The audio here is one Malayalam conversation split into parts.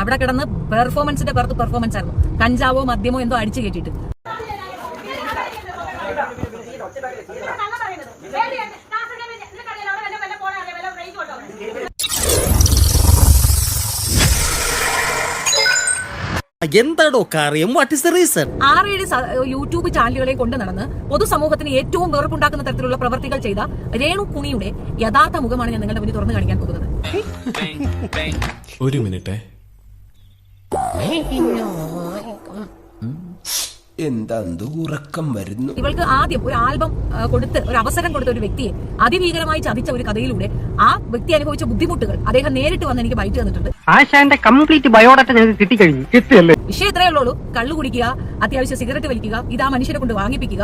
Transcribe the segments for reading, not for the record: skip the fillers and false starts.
അവിടെ കിടന്ന് പെർഫോമൻസിന്റെ പുറത്ത് പെർഫോമൻസ് ആയിരുന്നു. കഞ്ചാവോ മദ്യമോ എന്തോ അടിച്ചു കയറ്റിയിട്ട്. എന്താടോ കാര്യം? What is the reason? 6-7 YouTube ചാനലുകളെ കൊണ്ട് നടന്ന് പൊതുസമൂഹത്തിന് ഏറ്റവും വെറുപ്പുണ്ടാക്കുന്ന തരത്തിലുള്ള പ്രവർത്തികൾ ചെയ്ത രേണു കുണിയുടെ യഥാർത്ഥ മുഖമാണ് ഞാൻ നിങ്ങളുടെ മുന്നിൽ തുറന്നു കാണിക്കാൻ പോകുന്നത്. ഒരു മിനിറ്റ്. എന്താ ഉറക്കം വരുന്നു? ഇവൾക്ക് ആദ്യം ഒരു ആൽബം കൊടുത്ത് ഒരു അവസരം കൊടുത്ത ഒരു വ്യക്തിയെ അതിഭീകരമായി ചതിച്ച ഒരു കഥയിലൂടെ ആ വ്യക്തി അനുഭവിച്ച ബുദ്ധിമുട്ടുകൾ അദ്ദേഹം നേരിട്ട് വന്ന് എനിക്ക് ബൈറ്റ് തന്നിട്ടുണ്ട്. ആശാന്റെ കംപ്ലീറ്റ് ബയോഡാറ്റ ഞങ്ങൾക്ക് കിട്ടിക്കഴിഞ്ഞു. കിട്ടിയല്ലേ? വിഷയം ഇത്രയേ ഉള്ളൂ. കള്ളു കുടിക്കുക, അത്യാവശ്യം സിഗരറ്റ് വലിക്കുക, ഇതാ മനുഷ്യരെ കൊണ്ട് വാങ്ങിപ്പിക്കുക,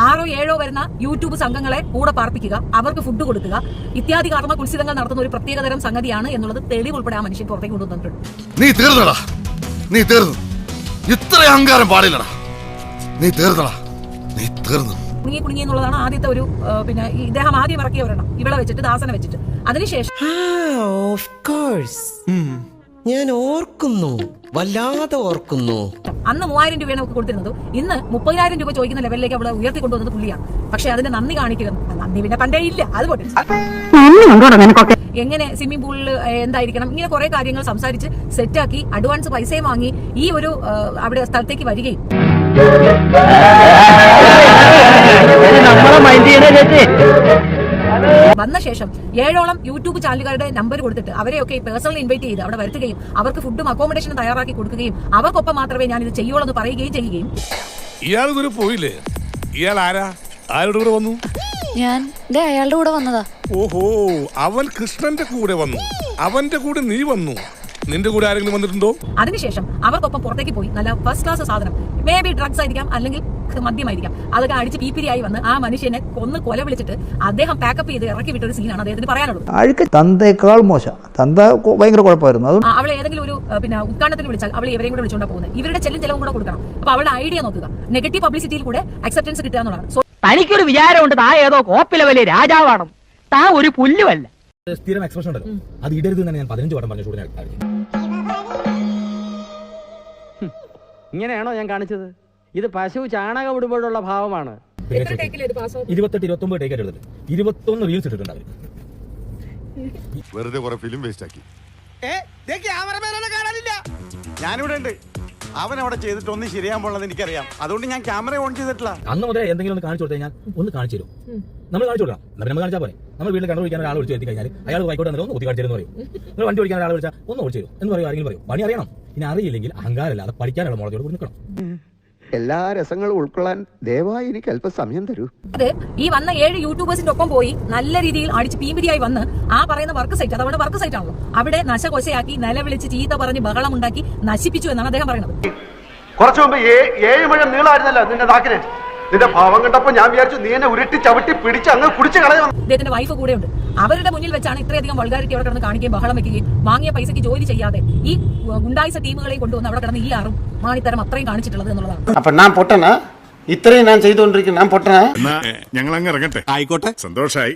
6-7 വരുന്ന യൂട്യൂബ് സംഘങ്ങളെ കൂടെ പാർപ്പിക്കുക, അവർക്ക് ഫുഡ് കൊടുക്കുക, ഇത്യാദി കർമ്മ കുൽസിതങ്ങൾ നടത്തുന്ന ഒരു പ്രത്യേകതരം സംഗതിയാണ് എന്നുള്ളത് തെളിവുൾപ്പെടെ ആ മനുഷ്യൻ പുറത്തേക്ക് കൊണ്ടുവന്നിട്ടുണ്ട്. നീ തീർന്നടാ, നീ തീർന്നു. ഇത്ര അഹങ്കാരം പാടില്ലടാ. നീ തീർന്നടാ, നീ തീർന്നു. കുണുങ്ങി എന്നുള്ളതാണ് ആദ്യത്തെ ഒരു പിന്നെ ഇദ്ദേഹം ആദ്യം ഇറക്കിയ ഒരെണ്ണം, ഇവിടെ വെച്ചിട്ട് ദാസനെ വെച്ചിട്ട്. അതിനുശേഷം ഞാൻ ഓർക്കുന്നു, വല്ലാതെ ഓർക്കുന്നു. അന്ന് 3000 രൂപയാണ് നമുക്ക് കൊടുത്തിരുന്നത്. ഇന്ന് 30,000 രൂപ ചോദിക്കുന്ന ലെവലിലേക്ക് അവളെ ഉയർത്തിക്കൊണ്ടുവന്നത് പുള്ളിയാണ്. പക്ഷെ അതിന്റെ നന്ദി കാണിക്കുക, നന്ദി പിന്നെ പണ്ടേ ഇല്ല. അതുപോലെ എങ്ങനെ സ്വിമ്മിംഗ് പൂളിൽ എന്തായിരിക്കണം, ഇങ്ങനെ കുറെ കാര്യങ്ങൾ സംസാരിച്ച് സെറ്റാക്കി അഡ്വാൻസ് പൈസയും വാങ്ങി ഈ ഒരു അവിടെ സ്ഥലത്തേക്ക് വരികയും വന്ന ശേഷം 7ഓളം യൂട്യൂബ് ചാനലുകാരുടെ നമ്പർ കൊടുത്തിട്ട് അവരെയൊക്കെ പേഴ്സണലി ഇൻവൈറ്റ് ചെയ്ത് അവിടെ വരുത്തുകയും അവർക്ക് ഫുഡും അക്കോമഡേഷനും തയ്യാറാക്കി കൊടുക്കുകയും അവർക്കൊപ്പം മാത്രമേ ഞാൻ ഇത് ചെയ്യുള്ളൂ എന്ന് പറയുകയും ചെയ്യുകയും. ഇയാൾ ദൂരെ പോയില്ലേ? ഇയാൾ ആരാ? ആരുടെ കൂടെ വന്നു? ഞാൻ അയാളുടെ കൂടെ വന്നതാ. ഓഹോ, അവൻ കൃഷ്ണന്റെ കൂടെ വന്നു. അവന്റെ കൂടെ നീ വന്നു. നിന്റെ കൂടെ ആരെങ്കിലും വന്നിട്ടുണ്ടോ? അതിനുശേഷം അവർക്കൊപ്പം പുറത്തേക്ക് പോയി നല്ല ഫസ്റ്റ് ക്ലാസ് സാധനം, മേ ബി ഡ്രഗ്സ് ആയിരിക്കാം, അല്ലെങ്കിൽ മദ്യമായിരിക്കാം, അതൊക്കെ അടിച്ച് പീപ്പിരിയായി വന്ന് ആ മനുഷ്യനെ കൊന്ന് കൊല വിളിച്ചിട്ട് അദ്ദേഹം പാക്കപ്പ് ചെയ്ത് ഇറക്കി വിട്ട ഒരു സീനാണ് അദ്ദേഹത്തിന് പറയാനുള്ളത്. തന്തേക്കാൾ മോശം. തന്ത ഭയങ്കര കുഴപ്പമായിരുന്നു. അവളെ ഏതെങ്കിലും ഒരു പിന്നെ ഉദ്ഘാടനത്തിന് വിളിച്ചാൽ അവൾ ഇവരെയും കൂടെ വിളിച്ചോണ്ടാ പോകുന്നത്. ഇവരുടെ ചെലവും കൂടെ കൊടുക്കണം. അപ്പൊ അവളുടെ ഐഡിയ നോക്കുക, നെഗറ്റീവ് പബ്ലിസിറ്റിയിൽ കൂടെ അക്സെപ്റ്റൻസ് കിട്ടുക എന്നുള്ളതാണ്. തനിക്കൊരു വിചാരമുണ്ട് താ ഏതോ കോപ്പിലെ വലിയ രാജാവാണ്, താ ഒരു പുല്ലുമല്ല. സ്ഥിരം എക്സ്പ്രഷൻ ഉണ്ടല്ലോ, അത് ഇടരുത് തന്നെ ഞാൻ 15 വട്ടം പറഞ്ഞു. ഇങ്ങനെയാണോ ഞാൻ കാണിച്ചത്? ഇത് പശു ചാണകം ഇടുമ്പോഴുള്ള ഭാവമാണ്. 28-29 ടേക്ക് എടുത്തിട്ട് 21 റീൽസ് ഇട്ടിട്ടുണ്ട് അവര്. വെറുതെ കുറെ ഫിലിം വേസ്റ്റ് ആക്കി. ഞാനിവിടെ ഉണ്ട്. അവൻ അവിടെ ചെയ്തിട്ടൊന്നും ശരിയാൻ പോണത് എനിക്കറിയാം. അതുകൊണ്ട് ഞാൻ ക്യാമറ ഓൺ ചെയ്തിട്ടില്ല. അന്ന് മുതലേ എന്തെങ്കിലും ഒന്ന് കാണിച്ചു കൊടുത്താൽ ഞാൻ ഒന്ന് കാണിച്ചു തരും. നമ്മൾ കാണിച്ചു കൊടുക്കാം. നമ്മൾ കാണിച്ചാൽ പോലെ നമ്മൾ വീട്ടിൽ കിണർ ഒഴിക്കാൻ ഒരാൾ വിളിച്ചു എത്തി കഴിഞ്ഞാൽ അയാൾ വായിക്കോട്ടെ ഒന്ന് ഒത്തി കാണിച്ചു തരുമെന്ന് പറയും. നിങ്ങൾ വണ്ടി ഓടിക്കാൻ ഒരാൾ വിളിച്ചാൽ ഒന്ന് ഓടിച്ചു തരും എന്ന് പറയും. ആരെങ്കിലും പറയും. പണി അറിയണം. ഇനി അറിയില്ലെങ്കിൽ അഹങ്കാരമല്ലാതെ പഠിക്കാനുള്ള മോളത്തോട് കൂടി നിൽക്കണം. എല്ലാ രസങ്ങളും ഉൾക്കൊള്ളാൻ ദയവായി എനിക്ക് അല്പം സമയം തരൂ. അത് ഈ വന്ന 7 യൂട്യൂബേഴ്സിന്റെ ഒപ്പം പോയി നല്ല രീതിയിൽ അടിച്ച് പീമ്പിരിയായി വന്ന് ആ പറയുന്ന വർക്ക് സൈറ്റ്, അത് അവിടെ വർക്ക് സൈറ്റ് ആണല്ലോ, അവിടെ നശകൊശയാക്കി നിലവിളിച്ച് ചീത്ത പറഞ്ഞ് ബഹളം ഉണ്ടാക്കി നശിപ്പിച്ചു എന്നാണ് അദ്ദേഹം പറയുന്നത്. കുറച്ചു മുമ്പ് 7 മുഴം നീളമായിരുന്നല്ലോ നിന്റെ നാക്കിന്. നിന്റെ ഭാവം കണ്ടപ്പോ ഞാൻ വിചാരിച്ചു നീ എന്നെ ഉരുട്ടി ചവിട്ടി പിടിച്ച് അങ്ങ് കുടിച്ചു കളയാം. അദ്ദേഹത്തിന്റെ വൈഫ് കൂടെ ഉണ്ട്. അവരുടെ മുന്നിൽ വെച്ചാണ് ഇത്രയധികം വൾഗാരിറ്റി അവിടെ കിടന്ന് കാണിക്കുകയും ബഹളം വെക്കുകയും വാങ്ങിയ പൈസയ്ക്ക് ജോലി ചെയ്യാതെ ഈ ഗുണ്ടായിസ ടീമുകളെയും കൊണ്ടുവന്ന് അവിടെ കിടന്ന് ഈ ആറും മാണിത്തരം അത്രയും കാണിച്ചിട്ടുള്ളത് എന്നുള്ളതാണ്. അപ്പൊ ഞാൻ പൊട്ടനാ? ഇത്രയും ഞാൻ ചെയ്തുകൊണ്ടിരിക്കുന്നു, ഞാൻ പൊട്ടനാ? ഞങ്ങൾ അങ്ങ് ഇറങ്ങട്ടെ. ആയിക്കോട്ടെ, സന്തോഷായി.